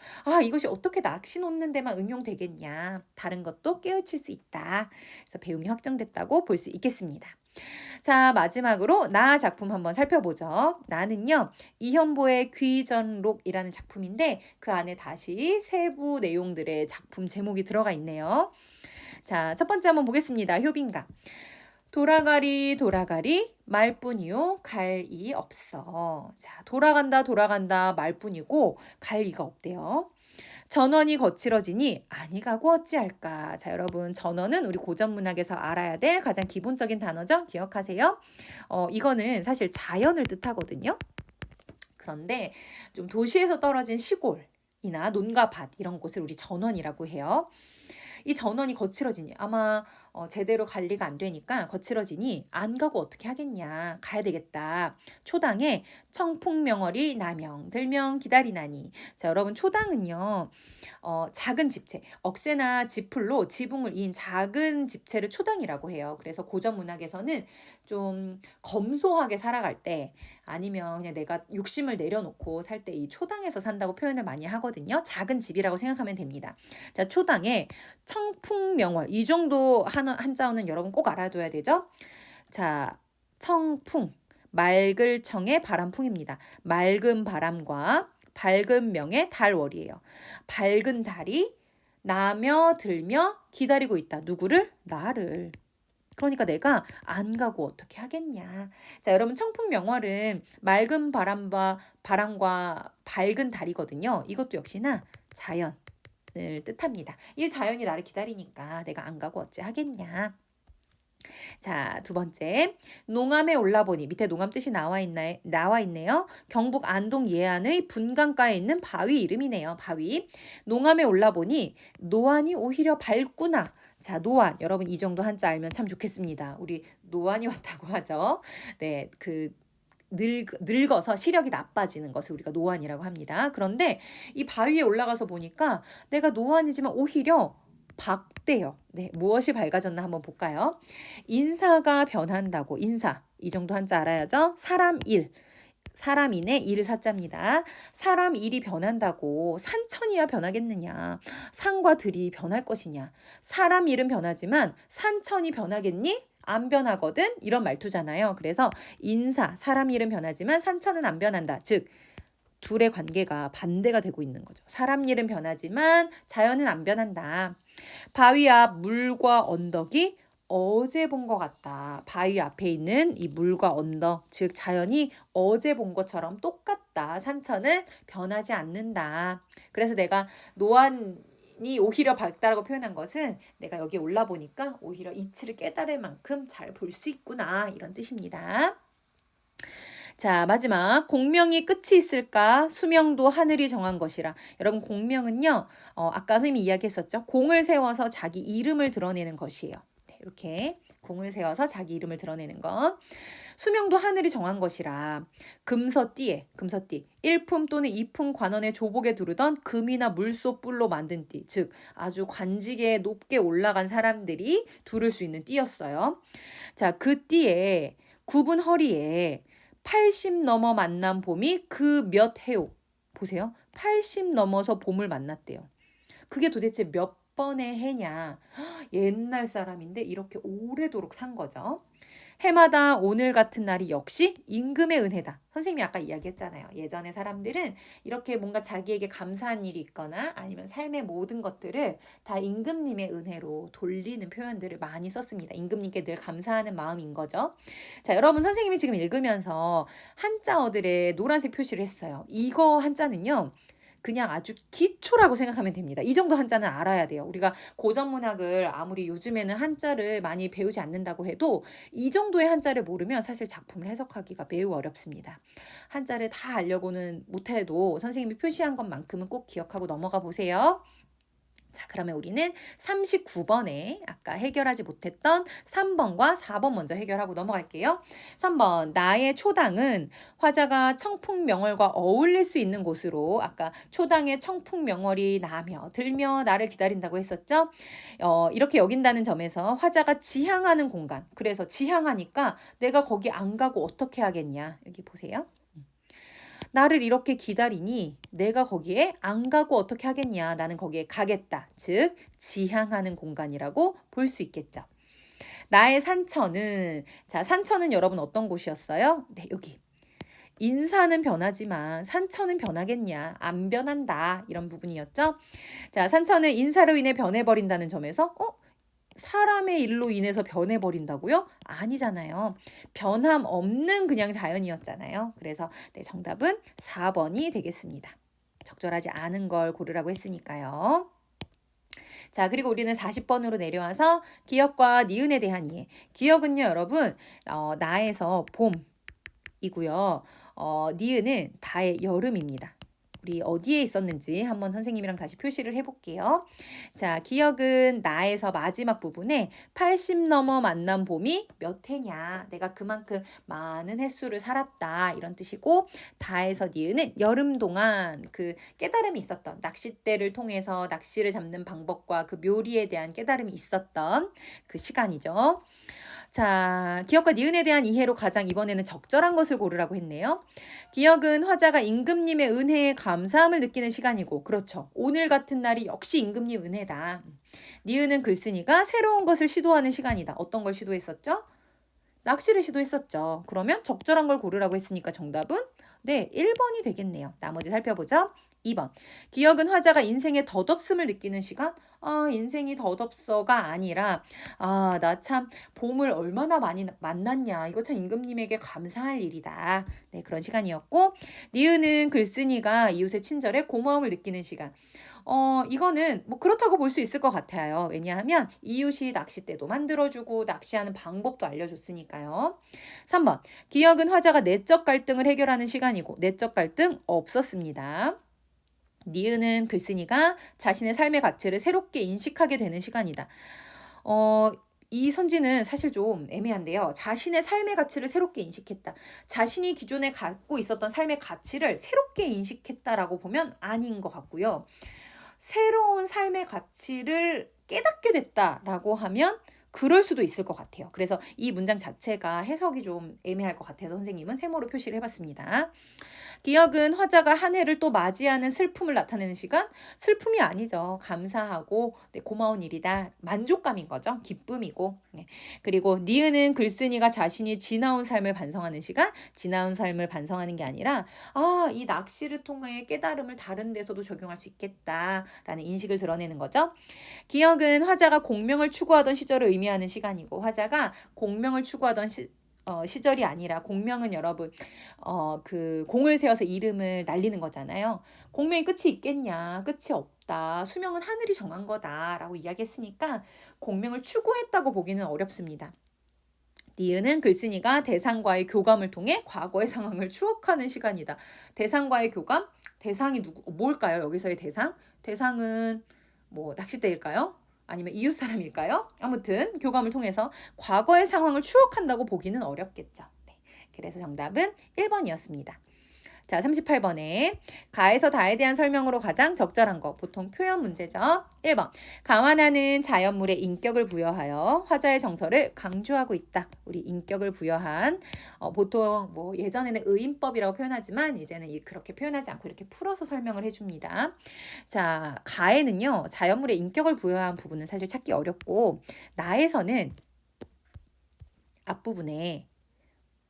이것이 어떻게 낚시 놓는 데만 응용되겠냐. 다른 것도 깨우칠 수 있다. 그래서 배움이 확장됐다고 볼 수 있겠습니다. 자, 마지막으로 나 작품 한번 살펴보죠. 나는요, 이현보의 귀전록이라는 작품인데 그 안에 다시 세부 내용들의 작품 제목이 들어가 있네요. 자, 첫 번째 한번 보겠습니다. 효빈가. 돌아가리 돌아가리 말뿐이요 갈 이 없어. 자, 돌아간다 돌아간다 말뿐이고 갈 이가 없대요. 전원이 거칠어지니 아니 가고 어찌할까. 자, 여러분, 전원은 우리 고전문학에서 알아야 될 가장 기본적인 단어죠. 기억하세요. 이거는 사실 자연을 뜻하거든요. 그런데 좀 도시에서 떨어진 시골이나 논과 밭 이런 곳을 우리 전원이라고 해요. 이 전원이 거칠어지니 아마 제대로 관리가 안 되니까 거칠어지니 안 가고 어떻게 하겠냐. 가야 되겠다. 초당에 청풍명월이 나명 들명 기다리나니. 자, 여러분, 초당은요. 작은 집체, 억새나 지풀로 지붕을 이은 작은 집체를 초당이라고 해요. 그래서 고전 문학에서는 좀 검소하게 살아갈 때 아니면 그냥 내가 욕심을 내려놓고 살 때 이 초당에서 산다고 표현을 많이 하거든요. 작은 집이라고 생각하면 됩니다. 자, 초당에 청풍명월 이 정도 한자어는 여러분 꼭 알아둬야 되죠. 자, 청풍 맑을 청의 바람풍입니다. 맑은 바람과 밝은 명의 달월이에요. 밝은 달이 나며 들며 기다리고 있다. 누구를? 나를. 그러니까 내가 안 가고 어떻게 하겠냐. 자, 여러분, 청풍명월은 맑은 바람과 밝은 달이거든요. 이것도 역시나 자연을 뜻합니다. 이 자연이 나를 기다리니까 내가 안 가고 어찌 하겠냐. 자, 두 번째. 농암에 올라보니 밑에 농암 뜻이 나와 있네요. 경북 안동 예안의 분강가에 있는 바위 이름이네요. 바위. 농암에 올라보니 노안이 오히려 밝구나. 자, 노안. 여러분, 이 정도 한자 알면 참 좋겠습니다. 우리 노안이 왔다고 하죠. 네, 늙어서 시력이 나빠지는 것을 우리가 노안이라고 합니다. 그런데 이 바위에 올라가서 보니까 내가 노안이지만 오히려 밝대요. 네, 무엇이 밝아졌나 한번 볼까요? 인사가 변한다고. 인사. 이 정도 한자 알아야죠. 사람 일. 사람인의 일 사자입니다. 사람 일이 변한다고 산천이야 변하겠느냐. 산과 들이 변할 것이냐. 사람 일은 변하지만 산천이 변하겠니? 안 변하거든. 이런 말투잖아요. 그래서 인사, 사람 일은 변하지만 산천은 안 변한다. 즉 둘의 관계가 반대가 되고 있는 거죠. 사람 일은 변하지만 자연은 안 변한다. 바위 앞 물과 언덕이 어제 본 것 같다. 바위 앞에 있는 이 물과 언덕, 즉 자연이 어제 본 것처럼 똑같다. 산천은 변하지 않는다. 그래서 내가 노안이 오히려 밝다라고 표현한 것은 내가 여기 올라 보니까 오히려 이치를 깨달을 만큼 잘 볼 수 있구나. 이런 뜻입니다. 자, 마지막. 공명이 끝이 있을까? 수명도 하늘이 정한 것이라. 여러분, 공명은요. 아까 선생님이 이야기했었죠. 공을 세워서 자기 이름을 드러내는 것이에요. 네, 이렇게 공을 세워서 자기 이름을 드러내는 것. 수명도 하늘이 정한 것이라. 금서띠. 일품 또는 이품 관원의 조복에 두르던 금이나 물소 뿔로 만든 띠. 즉 아주 관직에 높게 올라간 사람들이 두를 수 있는 띠였어요. 자, 그 띠에 굽은 허리에 80 넘어 만난 봄이 그 몇 해오. 보세요. 80 넘어서 봄을 만났대요. 그게 도대체 몇 번의 해냐. 옛날 사람인데 이렇게 오래도록 산 거죠. 해마다 오늘 같은 날이 역시 임금의 은혜다. 선생님이 아까 이야기했잖아요. 예전에 사람들은 이렇게 뭔가 자기에게 감사한 일이 있거나 아니면 삶의 모든 것들을 다 임금님의 은혜로 돌리는 표현들을 많이 썼습니다. 임금님께 늘 감사하는 마음인 거죠. 자, 여러분, 선생님이 지금 읽으면서 한자어들의 노란색 표시를 했어요. 이거 한자는요. 그냥 아주 기초라고 생각하면 됩니다. 이 정도 한자는 알아야 돼요. 우리가 고전 문학을 아무리 요즘에는 한자를 많이 배우지 않는다고 해도 이 정도의 한자를 모르면 사실 작품을 해석하기가 매우 어렵습니다. 한자를 다 알려고는 못해도 선생님이 표시한 것만큼은 꼭 기억하고 넘어가 보세요. 자, 그러면 우리는 39번에 아까 해결하지 못했던 3번과 4번 먼저 해결하고 넘어갈게요. 3번, 나의 초당은 화자가 청풍명월과 어울릴 수 있는 곳으로 아까 초당의 청풍명월이 나며 들며 나를 기다린다고 했었죠. 이렇게 여긴다는 점에서 화자가 지향하는 공간. 그래서 지향하니까 내가 거기 안 가고 어떻게 하겠냐. 여기 보세요. 나를 이렇게 기다리니 내가 거기에 안 가고 어떻게 하겠냐. 나는 거기에 가겠다. 즉 지향하는 공간이라고 볼 수 있겠죠. 나의 산천은, 자, 산천은 여러분 어떤 곳이었어요? 네, 여기. 인사는 변하지만 산천은 변하겠냐? 안 변한다. 이런 부분이었죠. 자, 산천은 인사로 인해 변해버린다는 점에서, 사람의 일로 인해서 변해버린다고요? 아니잖아요. 변함 없는 그냥 자연이었잖아요. 그래서 네, 정답은 4번이 되겠습니다. 적절하지 않은 걸 고르라고 했으니까요. 자, 그리고 우리는 40번으로 내려와서 기역과 니은에 대한 이해. 기역은요, 여러분, 나에서 봄이고요. 니은은 다의 여름입니다. 우리 어디에 있었는지 한번 선생님이랑 다시 표시를 해볼게요. 자, 기역은 나에서 마지막 부분에 80 넘어 만난 봄이 몇 해냐. 내가 그만큼 많은 횟수를 살았다. 이런 뜻이고, 다에서 니은은 여름 동안 그 깨달음이 있었던, 낚싯대를 통해서 낚시를 잡는 방법과 그 묘리에 대한 깨달음이 있었던 그 시간이죠. 자, 기역과 니은에 대한 이해로 가장 이번에는 적절한 것을 고르라고 했네요. 기역은 화자가 임금님의 은혜에 감사함을 느끼는 시간이고, 그렇죠. 오늘 같은 날이 역시 임금님 은혜다. 니은은 글쓴이가 새로운 것을 시도하는 시간이다. 어떤 걸 시도했었죠? 낚시를 시도했었죠. 그러면 적절한 걸 고르라고 했으니까 정답은 네, 1번이 되겠네요. 나머지 살펴보죠. 2번. 기역은 화자가 인생의 덧없음을 느끼는 시간? 인생이 덧없어가 아니라, 나 참 봄을 얼마나 많이 만났냐. 이거 참 임금님에게 감사할 일이다. 네, 그런 시간이었고, 니은은 글쓴이가 이웃의 친절에 고마움을 느끼는 시간. 이거는 뭐 그렇다고 볼 수 있을 것 같아요. 왜냐하면 이웃이 낚싯대도 만들어주고 낚시하는 방법도 알려줬으니까요. 3번. 기역은 화자가 내적 갈등을 해결하는 시간이고, 내적 갈등 없었습니다. 니은은 글쓴이가 자신의 삶의 가치를 새롭게 인식하게 되는 시간이다. 이 선지는 사실 좀 애매한데요. 자신의 삶의 가치를 새롭게 인식했다. 자신이 기존에 갖고 있었던 삶의 가치를 새롭게 인식했다라고 보면 아닌 것 같고요. 새로운 삶의 가치를 깨닫게 됐다라고 하면 그럴 수도 있을 것 같아요. 그래서 이 문장 자체가 해석이 좀 애매할 것 같아서 선생님은 세모로 표시를 해봤습니다. 기역은 화자가 한 해를 또 맞이하는 슬픔을 나타내는 시간? 슬픔이 아니죠. 감사하고 네, 고마운 일이다. 만족감인 거죠. 기쁨이고. 네. 그리고 니은은 글쓴이가 자신이 지나온 삶을 반성하는 시간? 지나온 삶을 반성하는 게 아니라 이 낚시를 통해 깨달음을 다른 데서도 적용할 수 있겠다라는 인식을 드러내는 거죠. 기역은 화자가 공명을 추구하던 시절을 의미하는 시간이고, 화자가 공명을 추구하던 시절이 아니라, 공명은 여러분 그 공을 세워서 이름을 날리는 거잖아요. 공명이 끝이 있겠냐? 끝이 없다. 수명은 하늘이 정한 거다라고 이야기했으니까 공명을 추구했다고 보기는 어렵습니다. 니은은 글쓴이가 대상과의 교감을 통해 과거의 상황을 추억하는 시간이다. 대상과의 교감? 대상이 뭘까요? 여기서의 대상? 대상은 뭐 낚싯대일까요? 아니면 이웃 사람일까요? 아무튼 교감을 통해서 과거의 상황을 추억한다고 보기는 어렵겠죠. 네. 그래서 정답은 1번이었습니다. 자, 38번에 가에서 다에 대한 설명으로 가장 적절한 거, 보통 표현 문제죠. 1번. 가와나는 자연물에 인격을 부여하여 화자의 정서를 강조하고 있다. 우리 인격을 부여한 보통 뭐 예전에는 의인법이라고 표현하지만 이제는 그렇게 표현하지 않고 이렇게 풀어서 설명을 해줍니다. 자, 가에는요, 자연물에 인격을 부여한 부분은 사실 찾기 어렵고, 나에서는 앞부분에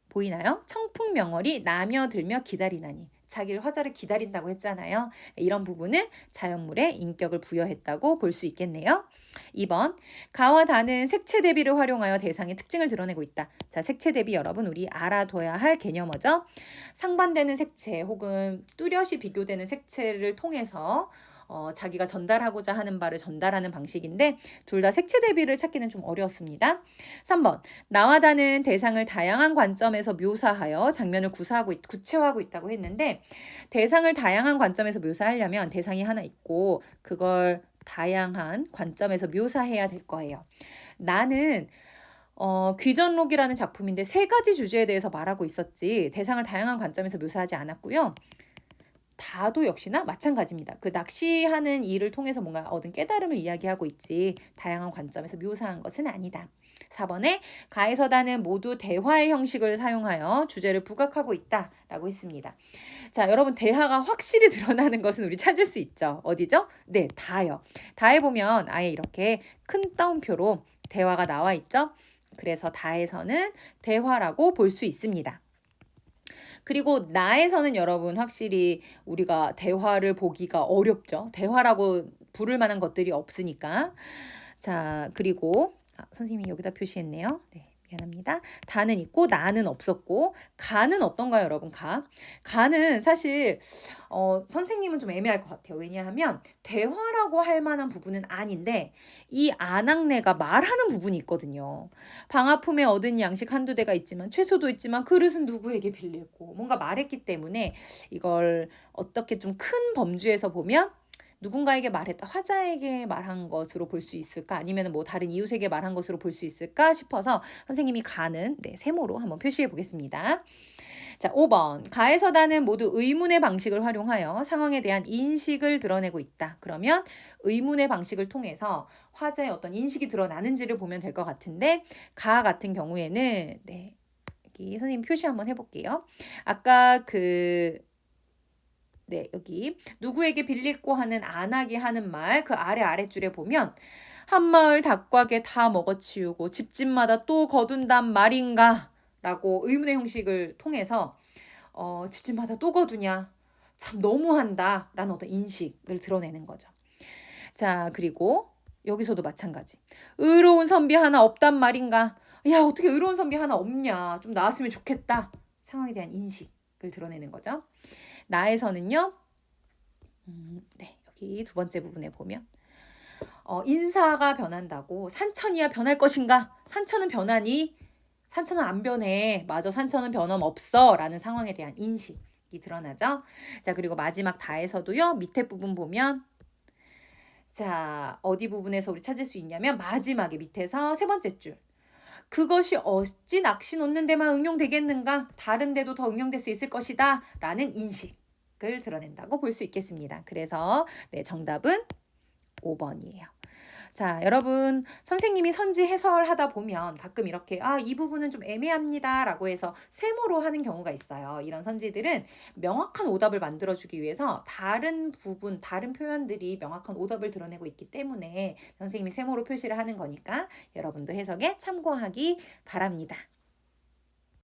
보이나요? 청풍명월이 나며들며 기다리나니. 자기를 화자를 기다린다고 했잖아요. 이런 부분은 자연물에 인격을 부여했다고 볼 수 있겠네요. 2번. 가와 다는 색채 대비를 활용하여 대상의 특징을 드러내고 있다. 자, 색채 대비 여러분 우리 알아둬야 할 개념어죠. 상반되는 색채 혹은 뚜렷이 비교되는 색채를 통해서 자기가 전달하고자 하는 바를 전달하는 방식인데, 둘 다 색채 대비를 찾기는 좀 어려웠습니다. 3번. 나와 다는 대상을 다양한 관점에서 묘사하여 장면을 구체화하고 있다고 했는데, 대상을 다양한 관점에서 묘사하려면 대상이 하나 있고 그걸 다양한 관점에서 묘사해야 될 거예요. 나는 귀전록이라는 작품인데 3가지 주제에 대해서 말하고 있었지 대상을 다양한 관점에서 묘사하지 않았고요. 다도 역시나 마찬가지입니다. 그 낚시하는 일을 통해서 뭔가 얻은 깨달음을 이야기하고 있지 다양한 관점에서 묘사한 것은 아니다. 4번에 가에서 다는 모두 대화의 형식을 사용하여 주제를 부각하고 있다라고 했습니다. 자, 여러분 대화가 확실히 드러나는 것은 우리 찾을 수 있죠. 어디죠? 네, 다요. 다에 보면 아예 이렇게 큰 따옴표로 대화가 나와 있죠. 그래서 다에서는 대화라고 볼 수 있습니다. 그리고 나에서는 여러분 확실히 우리가 대화를 보기가 어렵죠. 대화라고 부를 만한 것들이 없으니까. 자, 그리고 선생님이 여기다 표시했네요. 네. 미안합니다. 다는 있고 나는 없었고 가는 어떤가요, 여러분? 가는 사실 선생님은 좀 애매할 것 같아요. 왜냐하면 대화라고 할 만한 부분은 아닌데 이 아낙네가 말하는 부분이 있거든요. 방아품에 얻은 양식 한두 대가 있지만 채소도 있지만 그릇은 누구에게 빌리고 뭔가 말했기 때문에 이걸 어떻게 좀 큰 범주에서 보면 누군가에게 말했다. 화자에게 말한 것으로 볼 수 있을까? 아니면 뭐 다른 이웃에게 말한 것으로 볼 수 있을까 싶어서 선생님이 가는 세모로 한번 표시해 보겠습니다. 자, 5번. 가에서 다는 모두 의문의 방식을 활용하여 상황에 대한 인식을 드러내고 있다. 그러면 의문의 방식을 통해서 화자의 어떤 인식이 드러나는지를 보면 될 것 같은데 가 같은 경우에는 여기 선생님 표시 한번 해볼게요. 아까 여기 누구에게 빌릴고 하는 안 하게 하는 말 그 아랫줄에 보면 한마을 닭과개 다 먹어치우고 집집마다 또 거둔단 말인가 라고 의문의 형식을 통해서 집집마다 또 거두냐 참 너무한다 라는 어떤 인식을 드러내는 거죠. 자, 그리고 여기서도 마찬가지. 의로운 선비 하나 없단 말인가. 야, 어떻게 의로운 선비 하나 없냐. 좀 나왔으면 좋겠다. 상황에 대한 인식을 드러내는 거죠. 나에서는요. 여기 두 번째 부분에 보면 인사가 변한다고 산천이야 변할 것인가? 산천은 변하니? 산천은 안 변해. 맞아, 산천은 변함없어. 라는 상황에 대한 인식이 드러나죠. 자, 그리고 마지막 다에서도요. 밑에 부분 보면 자, 어디 부분에서 우리 찾을 수 있냐면 마지막에 밑에서 세 번째 줄. 그것이 어찌 낚시 놓는 데만 응용되겠는가? 다른 데도 더 응용될 수 있을 것이다. 라는 인식을 드러낸다고 볼 수 있겠습니다. 그래서 정답은 5번이에요. 자, 여러분 선생님이 선지 해설하다 보면 가끔 이렇게 이 부분은 좀 애매합니다 라고 해서 세모로 하는 경우가 있어요. 이런 선지들은 명확한 오답을 만들어주기 위해서 다른 부분, 다른 표현들이 명확한 오답을 드러내고 있기 때문에 선생님이 세모로 표시를 하는 거니까 여러분도 해석에 참고하기 바랍니다.